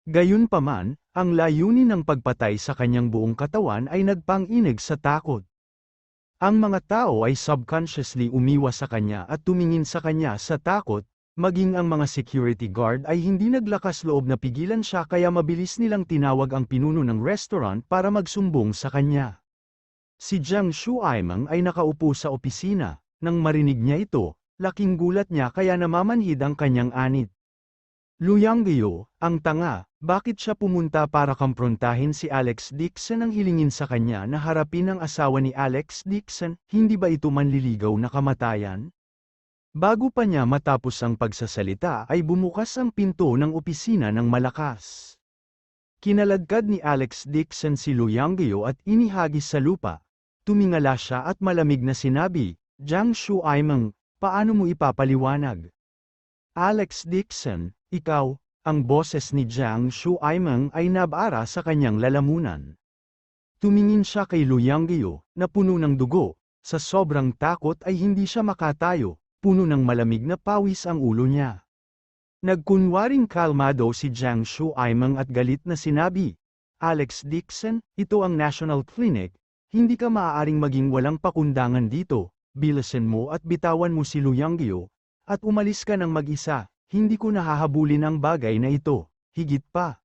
Gayunpaman, ang layunin ng pagpatay sa kanyang buong katawan ay nagpang-inig sa takot. Ang mga tao ay subconsciously umiwas sa kanya at tumingin sa kanya sa takot, maging ang mga security guard ay hindi naglakas loob na pigilan siya kaya mabilis nilang tinawag ang pinuno ng restaurant para magsumbong sa kanya. Si Jiang Shuaimeng ay nakaupo sa opisina, nang marinig niya ito, laking gulat niya kaya namamanhid ang kanyang anit. Lu Yanggyo, ang tanga, bakit siya pumunta para kamprontahin si Alex Dixon ang hilingin sa kanya na harapin ang asawa ni Alex Dixon, hindi ba ito manliligaw na kamatayan? Bago pa niya matapos ang pagsasalita ay bumukas ang pinto ng opisina ng malakas. Kinaladkad ni Alex Dixon si Lu Yanggyo at inihagis sa lupa. Tumingala siya at malamig na sinabi, Jiang Shuaimeng, paano mo ipapaliwanag? Alex Dixon, ikaw, ang boses ni Jiang Shuaimeng ay nabara sa kanyang lalamunan. Tumingin siya kay Lu Yanggyo, na puno ng dugo, sa sobrang takot ay hindi siya makatayo, puno ng malamig na pawis ang ulo niya. Nagkunwaring kalmado si Jiang Shuaimeng at galit na sinabi, Alex Dixon, ito ang National Clinic, hindi ka maaaring maging walang pakundangan dito, bilisan mo at bitawan mo si Lu Yanggyo, at umalis ka ng mag-isa. Hindi ko nahahabulin ang bagay na ito, higit pa.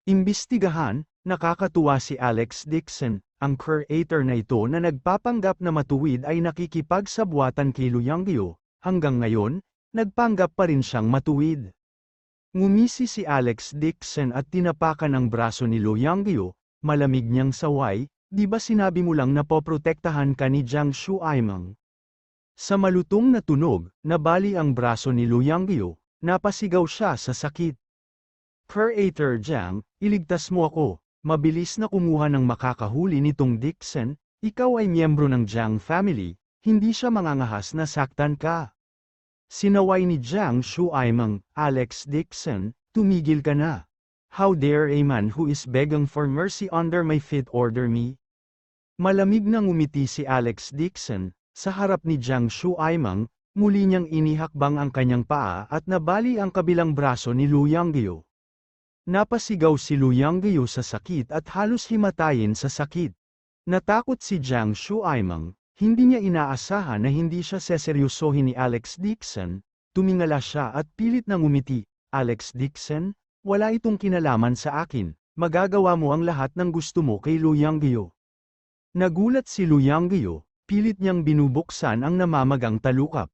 Imbestigahan, nakakatuwa si Alex Dixon, ang creator na ito na nagpapanggap na matuwid ay nakikipagsabwatan kay Lu Yanggyo, hanggang ngayon, nagpanggap pa rin siyang matuwid. Ngumisi si Alex Dixon at tinapakan ang braso ni Lu Yanggyo, malamig niyang saway, di ba sinabi mo lang na poprotektahan ka ni Jiang Shuaimeng? Sa malutong na tunog, nabali ang braso ni Lu Yanggyo. Napasigaw siya sa sakit. Creator Jiang, iligtas mo ako, mabilis na kumuha ng makakahuli nitong Dixon, ikaw ay miyembro ng Jiang family, hindi siya mangangahas na saktan ka. Sinaway ni Jiang Shuaimeng, Alex Dixon, tumigil ka na. How dare a man who is begging for mercy under my feet order me? Malamig na ngumiti si Alex Dixon, sa harap ni Jiang Shuaimeng, muli niyang inihakbang ang kanyang paa at nabali ang kabilang braso ni Lu Yanggyo. Napasigaw si Lu Yangyu sa sakit at halos himatayin sa sakit. Natakot si Jiang Shuaimeng, hindi niya inaasahan na hindi siya seseryosohin ni Alex Dixon, tumingala siya at pilit nang umiti. Alex Dixon, wala itong kinalaman sa akin, magagawa mo ang lahat ng gusto mo kay Lu Yangyu. Nagulat si Lu Yangyu, pilit niyang binubuksan ang namamagang talukap.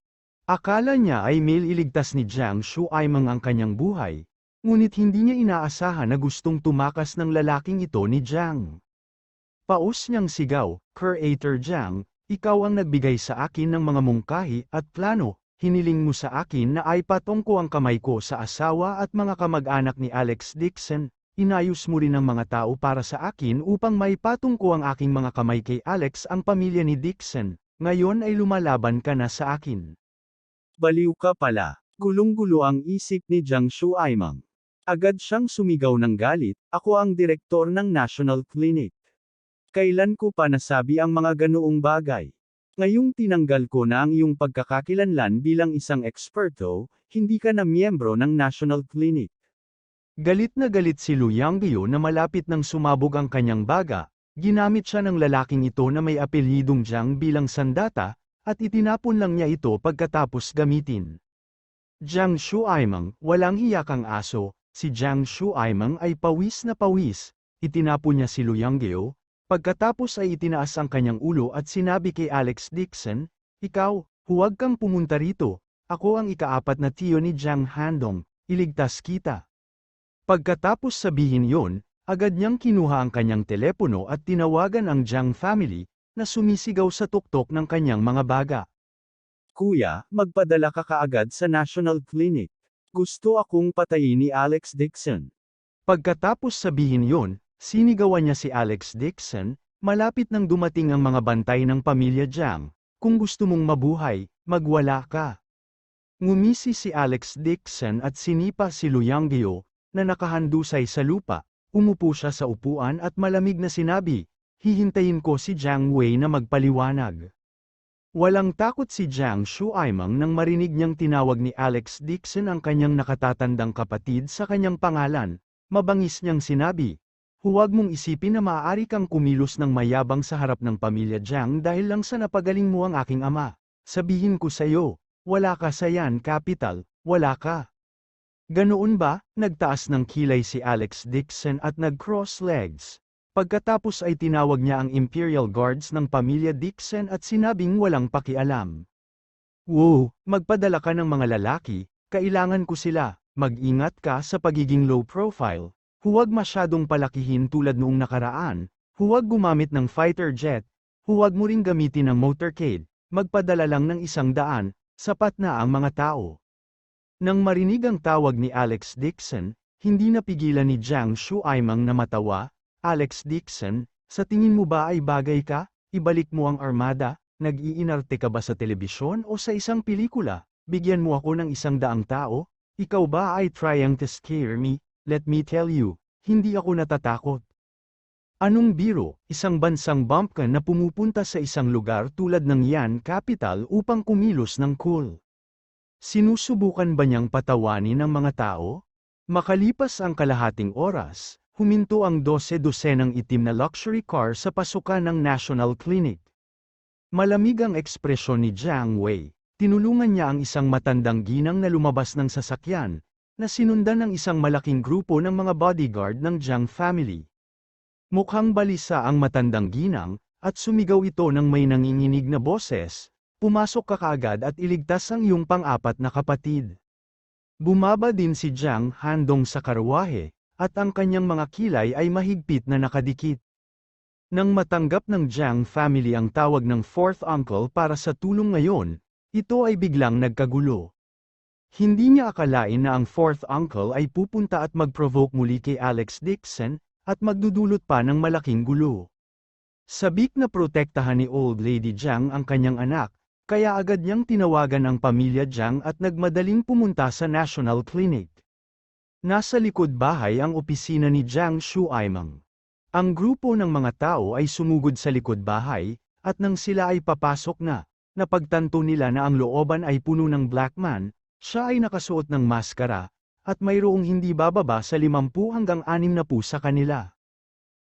Akala niya ay iligtas ni Jiang Shuaimeng ang kanyang buhay. Ngunit hindi niya inaasahan na gustong tumakas ng lalaking ito ni Jiang. Paus niyang sigaw, Creator Jiang, ikaw ang nagbigay sa akin ng mga mungkahi at plano, hiniling mo sa akin na ay patungko ang kamay ko sa asawa at mga kamag-anak ni Alex Dixon, inayos mo rin ang mga tao para sa akin upang may patungko ang aking mga kamay kay Alex ang pamilya ni Dixon, ngayon ay lumalaban ka na sa akin. Baliw ka pala, gulong-gulo ang isip ni Jiang Shuaimeng. Agad siyang sumigaw ng galit, ako ang direktor ng National Clinic. Kailan ko pa nasabi ang mga ganoong bagay? Ngayong tinanggal ko na ang iyong pagkakakilanlan bilang isang eksperto, hindi ka na miyembro ng National Clinic. Galit na galit si Lu Yangyu na malapit nang sumabog ang kanyang baga, ginamit siya ng lalaking ito na may apelyidong Jiang bilang sandata, at itinapon lang niya ito pagkatapos gamitin. Jiang Shuaimeng, walang hiyakang aso. Si Jiang Shuaimeng ay pawis na pawis, itinapon niya si Lu Yangyu, pagkatapos ay itinaas ang kanyang ulo at sinabi kay Alex Dixon, ikaw, huwag kang pumunta rito, ako ang ikaapat na tiyo ni Jiang Handong, iligtas kita. Pagkatapos sabihin yon, agad niyang kinuha ang kanyang telepono at tinawagan ang Jiang family, na sumisigaw sa tuktok ng kanyang mga baga. Kuya, magpadala ka kaagad sa National Clinic. Gusto akong patayin ni Alex Dixon. Pagkatapos sabihin yon, sinigawan niya si Alex Dixon, malapit nang dumating ang mga bantay ng pamilya Jiang, kung gusto mong mabuhay, magwala ka. Ngumisi si Alex Dixon at sinipa si Lu Yangyu, na nakahandusay sa lupa, umupo siya sa upuan at malamig na sinabi, hihintayin ko si Jiang Wei na magpaliwanag. Walang takot si Jiang Shuaimeng nang marinig niyang tinawag ni Alex Dixon ang kanyang nakatatandang kapatid sa kanyang pangalan, mabangis niyang sinabi, huwag mong isipin na maaari kang kumilos ng mayabang sa harap ng pamilya Jiang dahil lang sa napagaling mo ang aking ama. Sabihin ko sa iyo, wala ka sa yan capital, wala ka. Ganoon ba? Nagtaas ng kilay si Alex Dixon at nag-cross legs. Pagkatapos ay tinawag niya ang Imperial Guards ng pamilya Dixon at sinabing walang pakialam. Wow, magpadala ka ng mga lalaki, kailangan ko sila, mag-ingat ka sa pagiging low profile, huwag masyadong palakihin tulad noong nakaraan, huwag gumamit ng fighter jet, huwag mo ring gamitin ng motorcade, magpadala lang ng 100, sapat na ang mga tao. Nang marinig ang tawag ni Alex Dixon, hindi napigilan ni Jiang Shuaimeng na matawa. Alex Dixon, sa tingin mo ba ay bagay ka? Ibalik mo ang armada, nag-iinarte ka ba sa telebisyon o sa isang pelikula? Bigyan mo ako ng 100 tao? Ikaw ba ay trying to scare me? Let me tell you, hindi ako natatakot. Anong biro, isang bansang bumpkin na pumupunta sa isang lugar tulad ng Yan capital upang kumilos ng cool. Sinusubukan ba niyang patawanin ang mga tao? Makalipas ang kalahating oras, huminto ang 12-dosenang itim na luxury car sa pasukan ng National Clinic. Malamig ang ekspresyon ni Jiang Wei. Tinulungan niya ang isang matandang ginang na lumabas ng sasakyan, na sinundan ng isang malaking grupo ng mga bodyguard ng Jiang family. Mukhang balisa ang matandang ginang, at sumigaw ito ng may nanginginig na boses, pumasok ka kaagad at iligtas ang iyong pang-apat na kapatid. Bumaba din si Jiang Handong sa karwahe, at ang kanyang mga kilay ay mahigpit na nakadikit. Nang matanggap ng Jiang family ang tawag ng fourth uncle para sa tulong ngayon, ito ay biglang nagkagulo. Hindi niya akalain na ang fourth uncle ay pupunta at mag-provoke muli kay Alex Dixon, at magdudulot pa ng malaking gulo. Sabik na protektahan ni Old Lady Jiang ang kanyang anak, kaya agad niyang tinawagan ang pamilya Jiang at nagmadaling pumunta sa National Clinic. Nasa likod bahay ang opisina ni Jiang Shuaimeng. Ang grupo ng mga tao ay sumugod sa likod bahay, at nang sila ay papasok na, napagtanto nila na ang looban ay puno ng black man, siya ay nakasuot ng maskara, at mayroong hindi bababa sa 50 hanggang 60 sa kanila.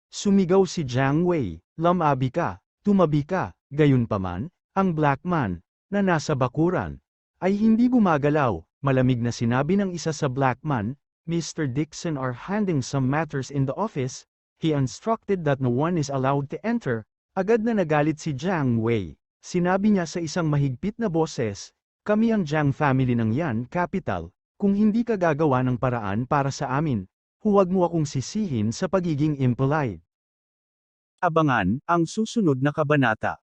Sumigaw si Jiang Wei, "Lumabi ka, tumabi ka," gayunpaman, ang black man, na nasa bakuran, ay hindi gumagalaw. Malamig na sinabi ng isa sa black man, "Mr. Dixon are handling some matters in the office, he instructed that no one is allowed to enter." Agad na nagalit si Jiang Wei. Sinabi niya sa isang mahigpit na boses, "Kami ang Jiang family ng Yan Capital, kung hindi ka gagawa ng paraan para sa amin, huwag mo akong sisihin sa pagiging impolite." Abangan ang susunod na kabanata.